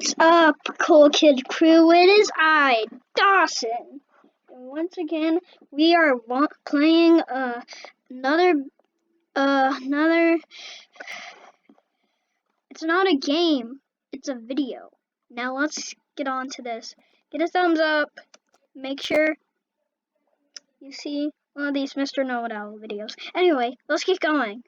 What's up, Cool Kid Crew? It is I, Dawson. And once again, we are playing another. It's not a game. It's a video. Now let's get on to this. Get a thumbs up. Make sure you see one of these Mr. Know-It-All videos. Anyway, let's keep going.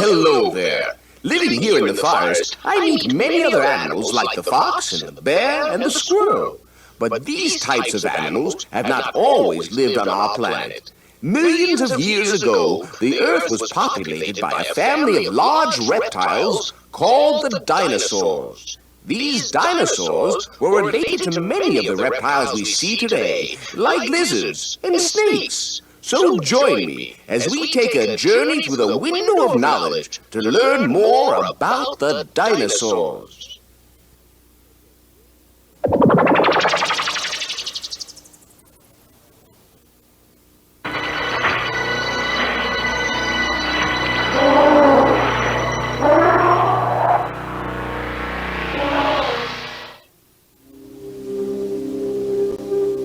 Hello there. Living here in the forest, I meet many other animals like the fox and the bear and the squirrel. But these types of animals have not always lived on our planet. Millions of years ago, the Earth was populated by a family of large reptiles called the dinosaurs. These dinosaurs were related to many of the reptiles we see today, like lizards and snakes. So join me as we take a journey through the window of knowledge to learn more about the dinosaurs.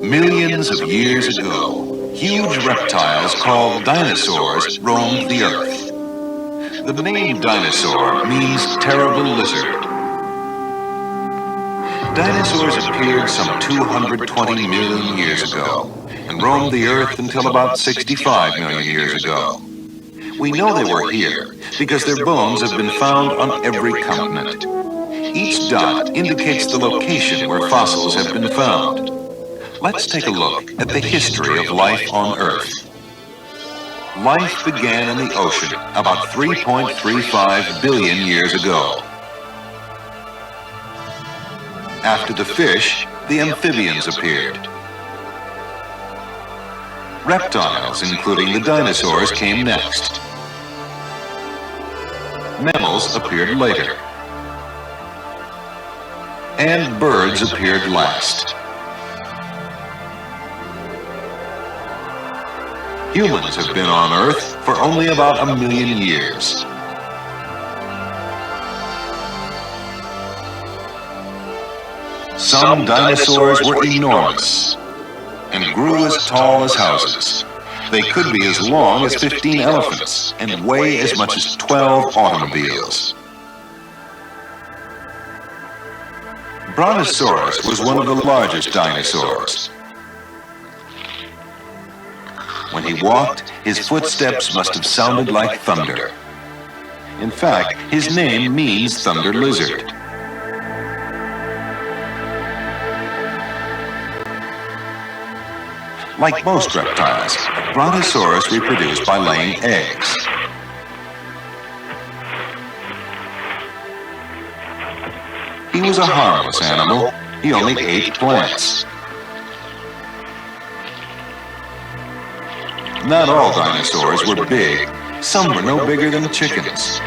Millions of years ago, huge reptiles called dinosaurs roamed the earth. The name dinosaur means terrible lizard. Dinosaurs appeared some 220 million years ago and roamed the earth until about 65 million years ago. We know they were here because their bones have been found on every continent. Each dot indicates the location where fossils have been found. Let's take a look at the history of life on Earth. Life began in the ocean about 3.35 billion years ago. After the fish, the amphibians appeared. Reptiles, including the dinosaurs, came next. Mammals appeared later. And birds appeared last. Humans have been on Earth for only about 1 million years. Some dinosaurs were enormous and grew as tall as houses. They could be as long as 15 elephants and weigh as much as 12 automobiles. Brontosaurus was one of the largest dinosaurs. When he walked, his footsteps must have sounded like thunder. In fact, his name means thunder lizard. Like most reptiles, Brontosaurus reproduced by laying eggs. He was a harmless animal. He only ate plants. Not all dinosaurs were big. Some were no bigger than chickens.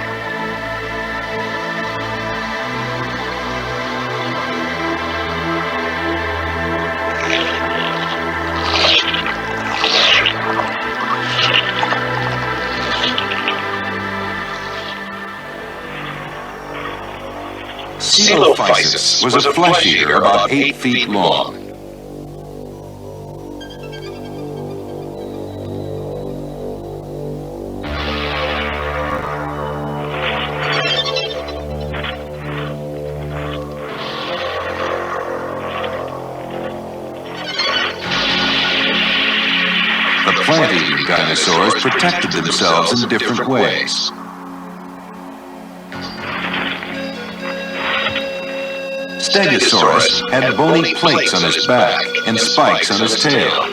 Coelophysis was a flesh eater about 8 feet long. The plant-eating dinosaurs protected themselves in different ways. Stegosaurus had bony plates on his back and spikes on his tail.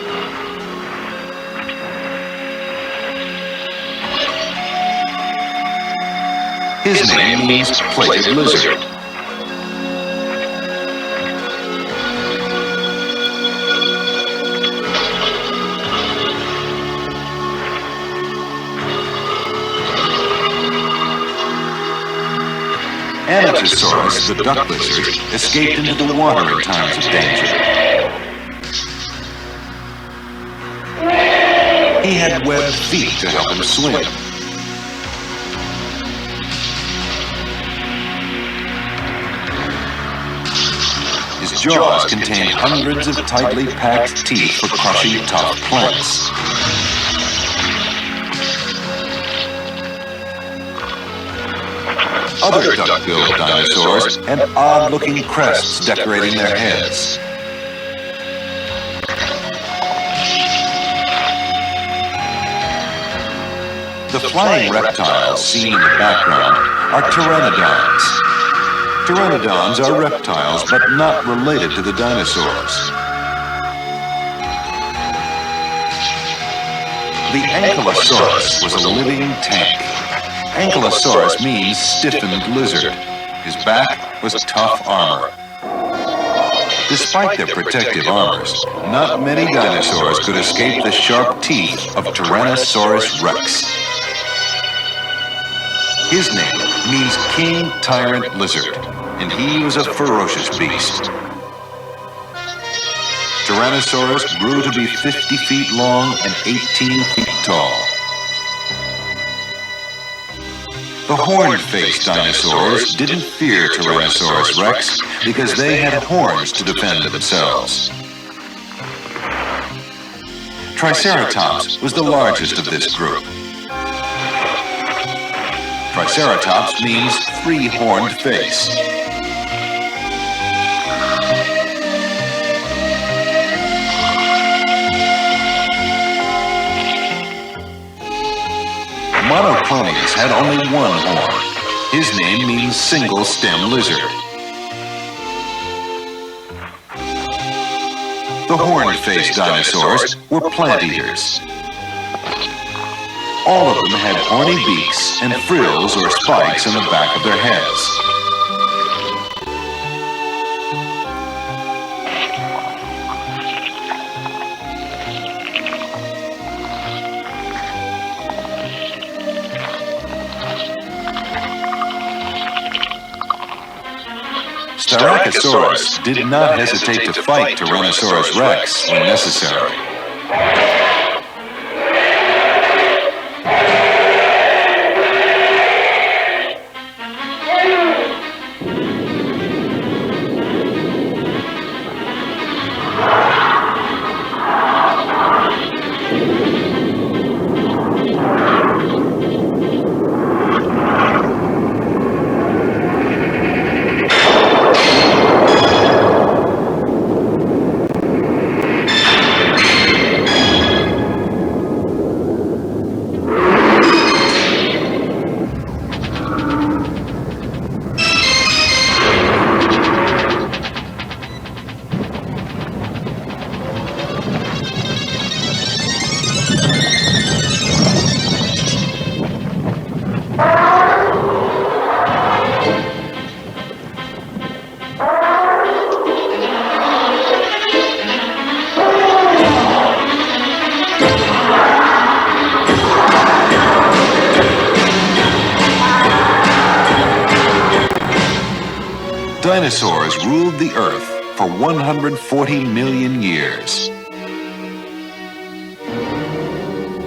His name means plated lizard. Adaptations, the duck lizard, escaped into the water in times of danger. He had webbed feet to help him swim. His jaws contained hundreds of tightly packed teeth for crushing tough plants. Other duck-billed dinosaurs had odd-looking crests decorating their heads. The flying reptiles seen in the background are pteranodons. Pteranodons are reptiles, but not related to the dinosaurs. The Ankylosaurus was a living tank. Ankylosaurus means stiffened lizard. His back was tough armor. Despite their protective armors, not many dinosaurs could escape the sharp teeth of Tyrannosaurus rex. His name means King Tyrant Lizard, and he was a ferocious beast. Tyrannosaurus grew to be 50 feet long and 18 feet tall. The horn-faced dinosaurs didn't fear Tyrannosaurus rex because they had horns to defend themselves. Triceratops was the largest of this group. Triceratops means three-horned face. Monoclonius had only one horn. His name means single-stem lizard. The horn-faced dinosaurs were plant-eaters. All of them had horny beaks and frills or spikes on the back of their heads. Styracosaurus did not hesitate to fight Tyrannosaurus rex when necessary. Dinosaurs ruled the Earth for 140 million years.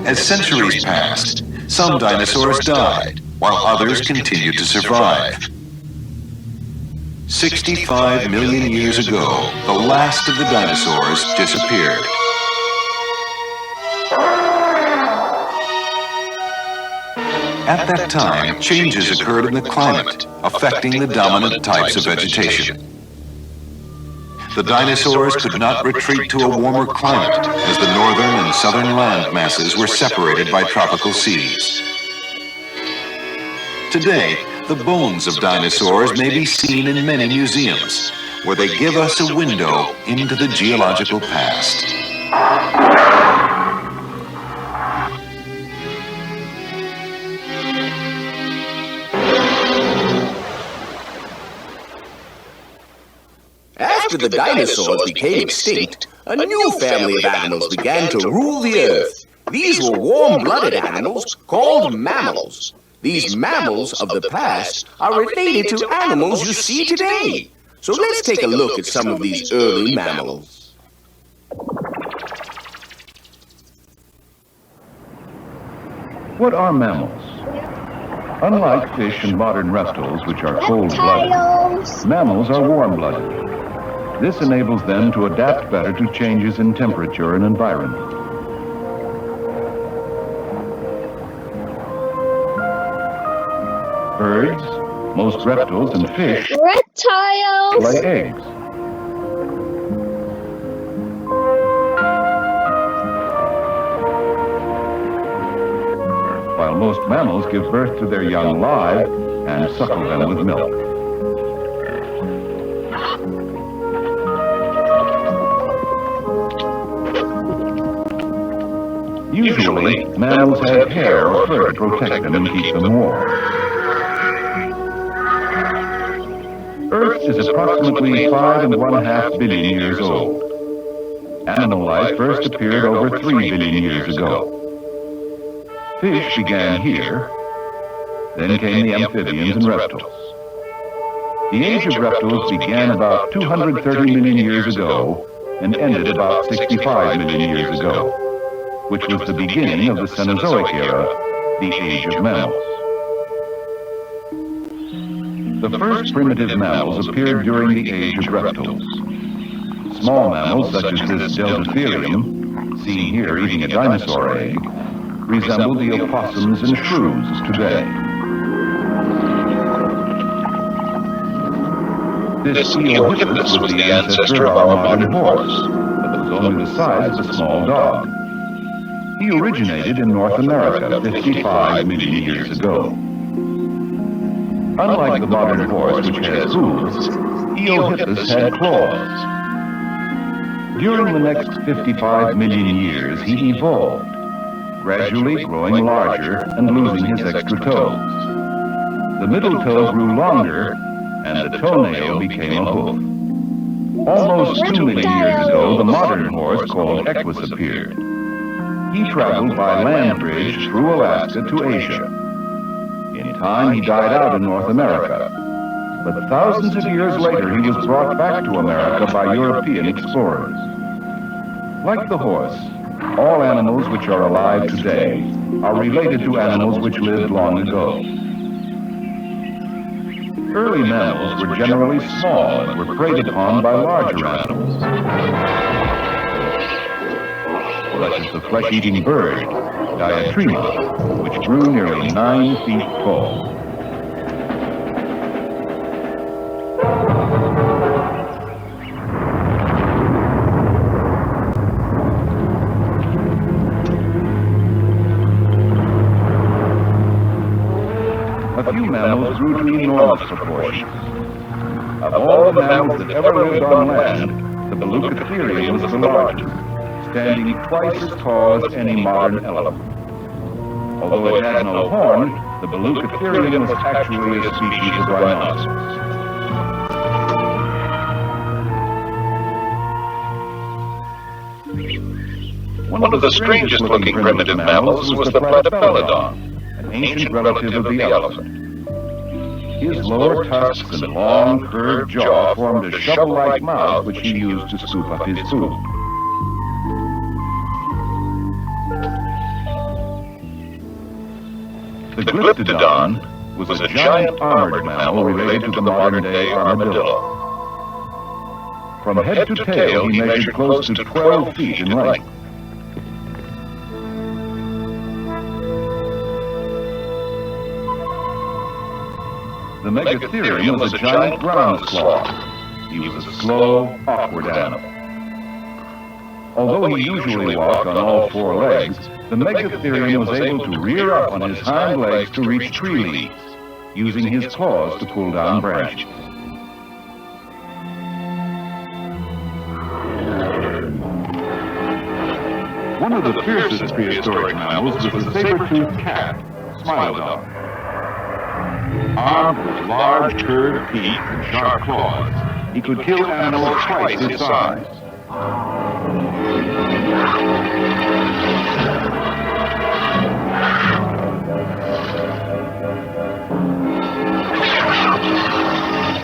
As centuries passed, some dinosaurs died, while others continued to survive. 65 million years ago, the last of the dinosaurs disappeared. At that time, changes occurred in the climate, affecting the dominant types of vegetation. The dinosaurs could not retreat to a warmer climate, as the northern and southern land masses were separated by tropical seas. Today, the bones of dinosaurs may be seen in many museums, where they give us a window into the geological past. After the dinosaurs became extinct, a new family of animals began to rule the earth. These were warm-blooded animals called mammals. These mammals of the past are related to animals you see today. So let's take a look at some of these early mammals. What are mammals? Unlike fish and modern reptiles, which are cold-blooded, mammals are warm-blooded. This enables them to adapt better to changes in temperature and environment. Birds, most reptiles, and fish lay eggs. While most mammals give birth to their young live and suckle them with milk. Usually, mammals have hair or fur to protect them and keep them warm. Earth is approximately 5.5 billion years old. Animal life first appeared over 3 billion years ago. Fish began here, then came the amphibians and reptiles. The age of reptiles began about 230 million years ago and ended about 65 million years ago, which was the beginning of the Cenozoic era, the age of mammals. The first primitive mammals appeared during the age of reptiles. Small mammals, such as this Deltatherium, seen here eating a dinosaur egg, resemble the opossums and shrews today. This Eohippus was the ancestor of our modern horse, but was only the size of a small dog. He originated in North America 55 million years ago. Unlike the modern horse, which has hooves, Eohippus had claws. During the next 55 million years, he evolved, gradually growing larger and losing his extra toes. The middle toe grew longer, and the toenail became a hoof. Almost 2 million years ago, the modern horse called Equus appeared. He traveled by land bridge through Alaska to Asia. In time, he died out in North America. But thousands of years later, he was brought back to America by European explorers. Like the horse, all animals which are alive today are related to animals which lived long ago. Early mammals were generally small and were preyed upon by larger animals, such as the flesh-eating bird, Diatrema, which grew nearly 9 feet tall. A few mammals grew to enormous proportions. Of all the mammals that ever lived on land, the Belucotherium was the largest, standing twice as tall as any modern elephant. Although it had no horn, the Belucotherium was actually a species of rhinoceros. One of the strangest looking primitive mammals was the Platypelodon, an ancient relative of the elephant. His lower tusks and long, curved jaw formed a shovel-like mouth which he used to scoop up his food. The Glyptodon was a giant armored mammal related to the modern-day armadillo. From head to tail, he measured close to 12 feet in length. The Megatherium was a giant ground sloth. He was a slow, awkward animal. Although he usually walked on all 4 legs, the Megatherium was able to rear up on his hind legs to reach tree leaves, using his claws to pull down branches. of the fiercest prehistoric mammals was the saber-toothed cat, Smilodon. Armed with large curved teeth and sharp claws, he could kill animals twice his size.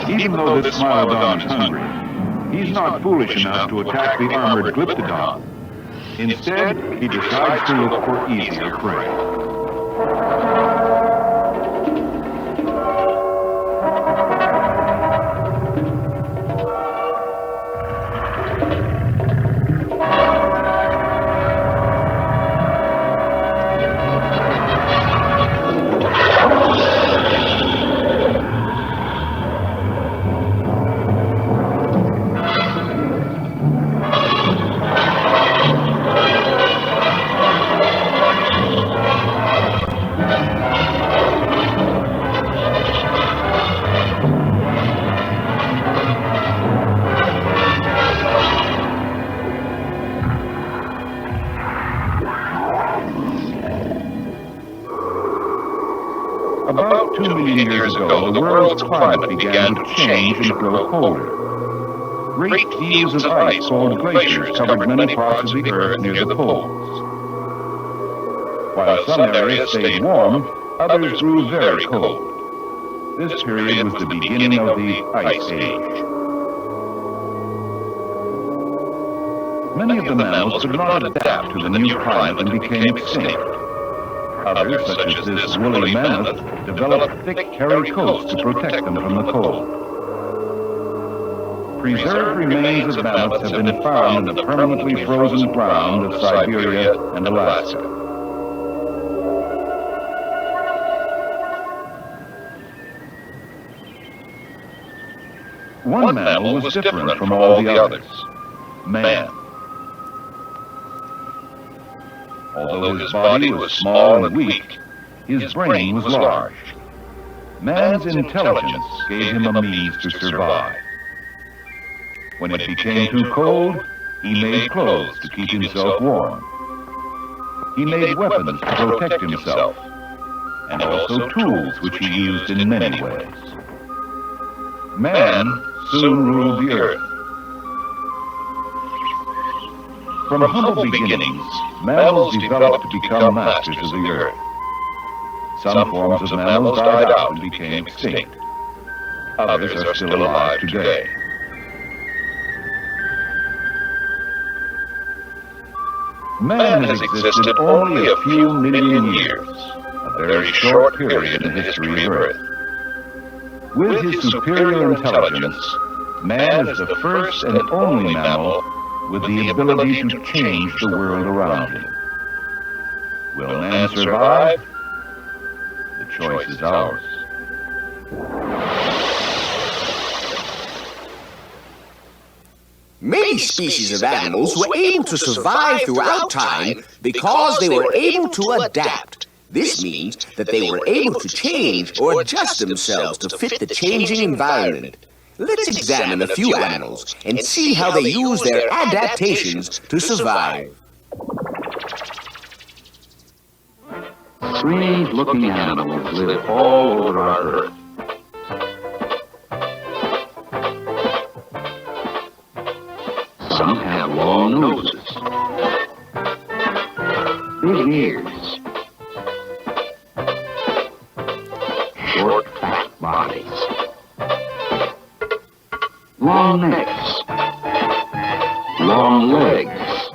Even though this Smilodon is hungry, he's not foolish enough to attack the armored Glyptodon. Instead, he decides to look for easier prey. About 2 million years ago, the world's climate began to change and grow colder. Great fields of ice called glaciers covered many parts of the Earth near the poles. While some areas stayed warm, others grew very cold. This period was the beginning of the Ice Age. Many of the mammals could not adapt to the new climate and became extinct. Others, such as this woolly mammoth, developed thick, hairy coats to protect them from the cold. Preserved remains of mammoths have been found in the permanently frozen ground of Siberia and Alaska. One mammal was different from all the others: man. Although his body was small and weak, his brain was large. Man's intelligence gave him a means to survive. When it became too cold, he made clothes to keep himself warm. He made weapons to protect himself, and also tools which he used in many ways. Man soon ruled the earth. From humble beginnings, mammals developed to become masters of the earth. Some forms of mammals died out and became extinct. Others are still alive today. Man has existed only a few million years, a very short period in the history of Earth. With his superior intelligence, man is the first and only mammal with the ability to change the world around him. Will man survive? The choice is ours. Many species of animals were able to survive throughout time because they were able to adapt. This means that they were able to change or adjust themselves to fit the changing environment. Let's examine a few animals and see how they use their adaptations to survive. Strange-looking animals live all over our Earth. Some have long noses, big ears, short, fat bodies, long necks, long legs,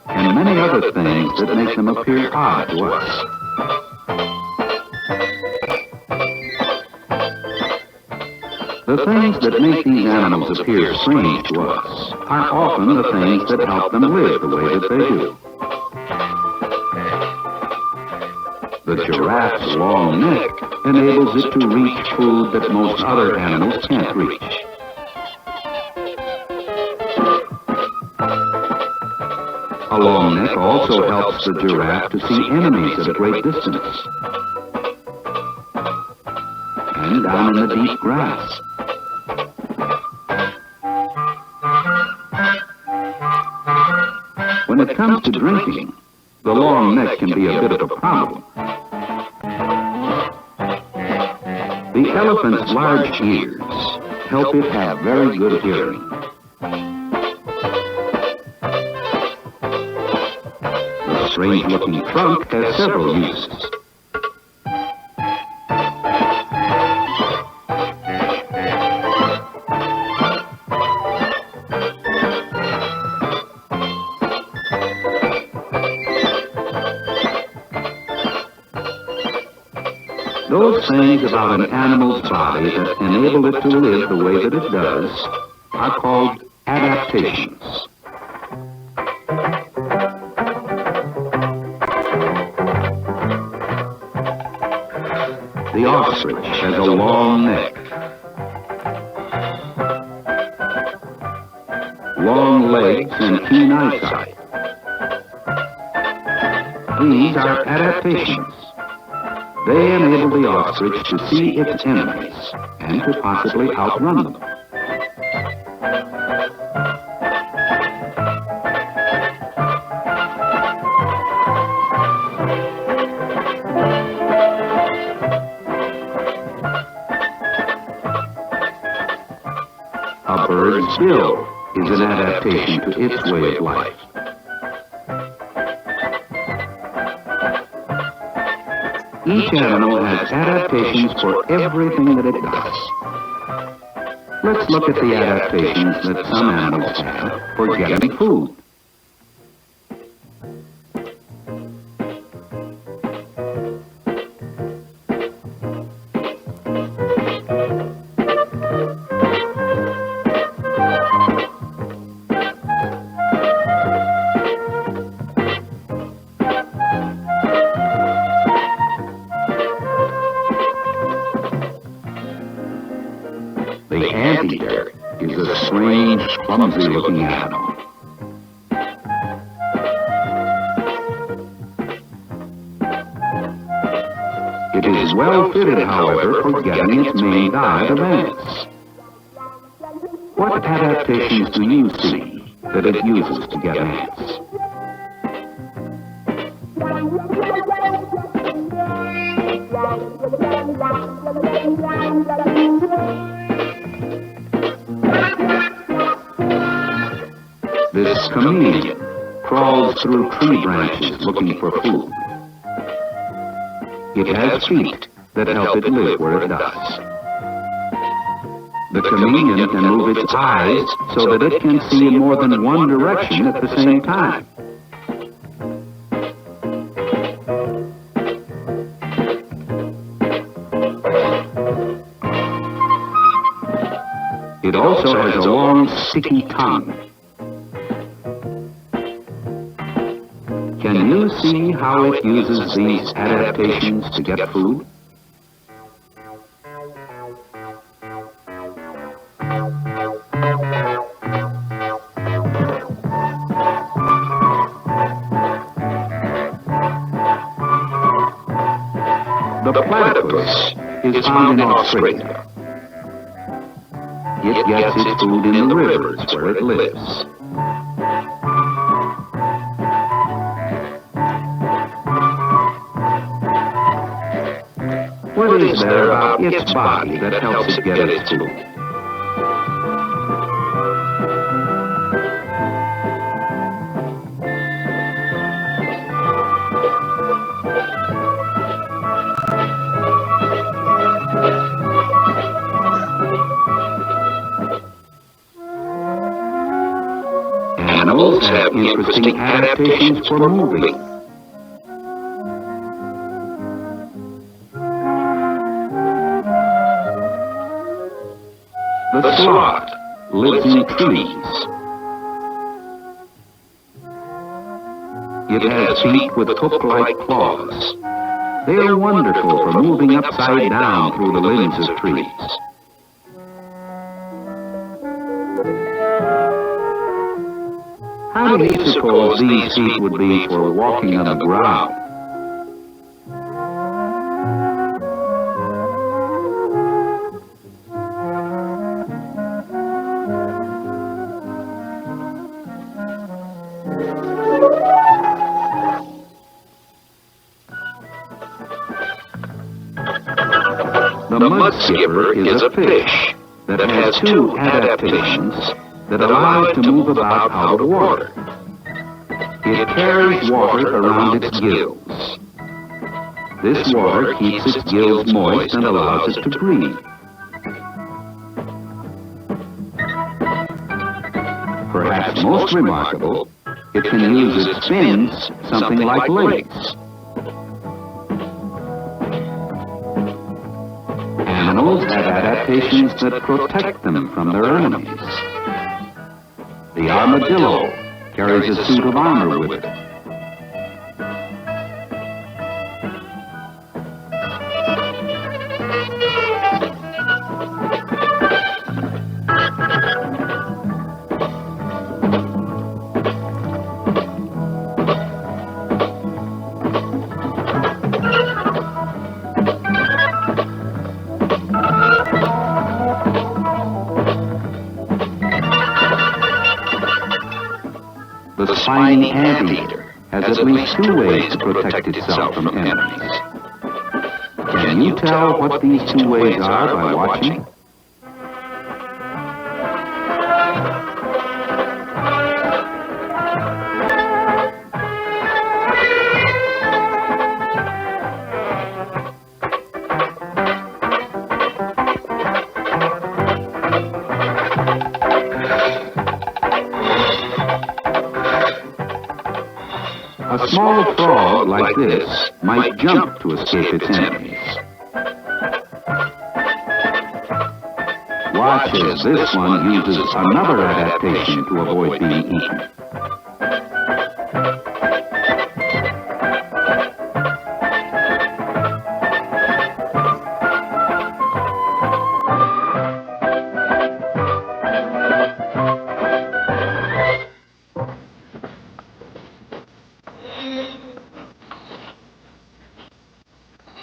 and many other things that make them appear odd to us. The things that make these animals appear strange to us are often the things that help them live the way that they do. The giraffe's long neck enables it to reach food that most other animals can't reach. A long neck also helps the giraffe to see enemies at a great distance. And down in the deep grass. When it it comes to drinking, the long neck can be a bit of a problem. The elephant's large ears help it have very good hearing. The strange-looking trunk has several uses. Those things about an animal's body that enable it to live the way that it does are called adaptations. The ostrich has a long neck, long legs, and keen eyesight. These are adaptations. They enable the ostrich to see its enemies and to possibly outrun them. A bird's bill is an adaptation to its way of life. Each animal has adaptations for everything that it does. Let's look at the adaptations that some animals have for getting food. The anteater is a strange, clumsy-looking animal. It is well fitted, however, for getting its main diet of ants. What adaptations do you see that it uses to get ants? This chameleon crawls through tree branches looking for food. It has feet that help it live where it does. The chameleon can move its eyes so that it can see in more than one direction at the same time. It also has a long, sticky tongue. Can you see how it uses these adaptations to get food? The platypus is found in Australia. It gets its food in the rivers where it lives. What is there about its body that helps it get its food? Animals have interesting adaptations for moving. The sloth lives in trees. It has feet with hook-like claws. They are wonderful for moving upside down through the limbs of trees. How do you suppose these feet would be for walking on the ground? mudskipper is a fish that has two adaptations that allow it to move about out of water. It carries water around its gills. This water keeps its gills moist and allows it to breathe. Perhaps most remarkable, it can use its fins something like legs. Animals have adaptations that protect them from their enemies. The armadillo carries a suit of armor with it. The spiny anteater has at least two ways to protect itself from enemies. Can you tell what these two ways are by watching? A small frog like this might jump to escape its enemies. Watch as this one uses another adaptation to avoid being eaten.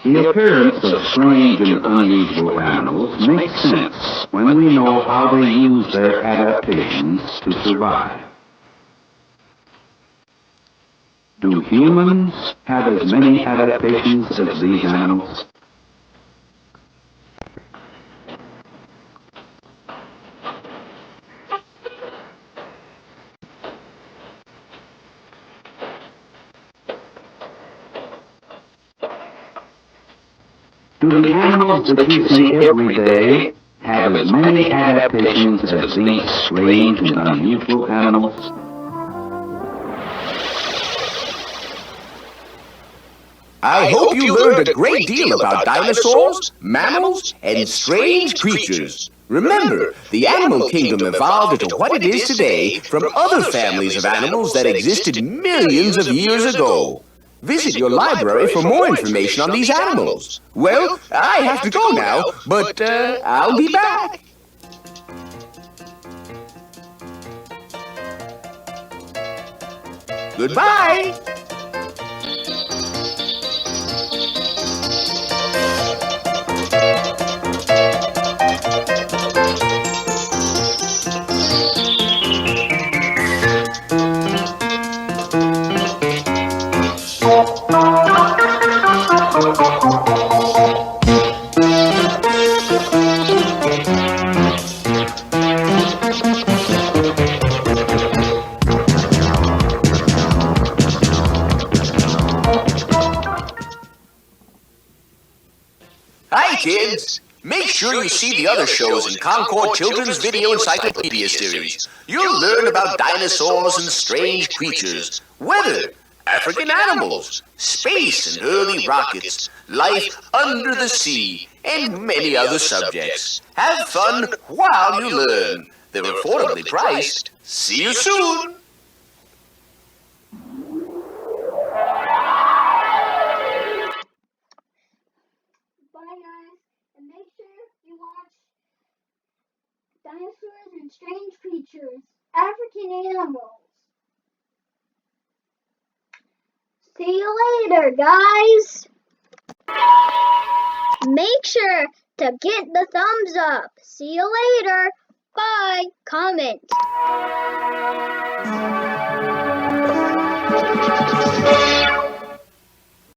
The appearance of strange and unusual animals makes sense when we know how they use their adaptations to survive. Do humans have as many adaptations as these animals? Do the animals that you see every day have as many adaptations as these strange and unusual animals? I hope you learned a great deal about dinosaurs, mammals, and strange creatures. Remember, the animal kingdom evolved into what it is today from other families of animals that existed millions of years ago. Visit your library for more information on these animals. Well, I have to go now, but I'll be back. Goodbye. Hi, kids! Make sure you see the other shows in Concord Children's Video Encyclopedia series. You'll learn about dinosaurs and strange creatures, weather, African animals, space and early rockets, life under the sea, and many other subjects. Have fun while you learn. They're affordably priced. See you soon! Dinosaurs and Strange Creatures, African Animals. See you later, guys. Make sure to get the thumbs up. See you later. Bye. Comment.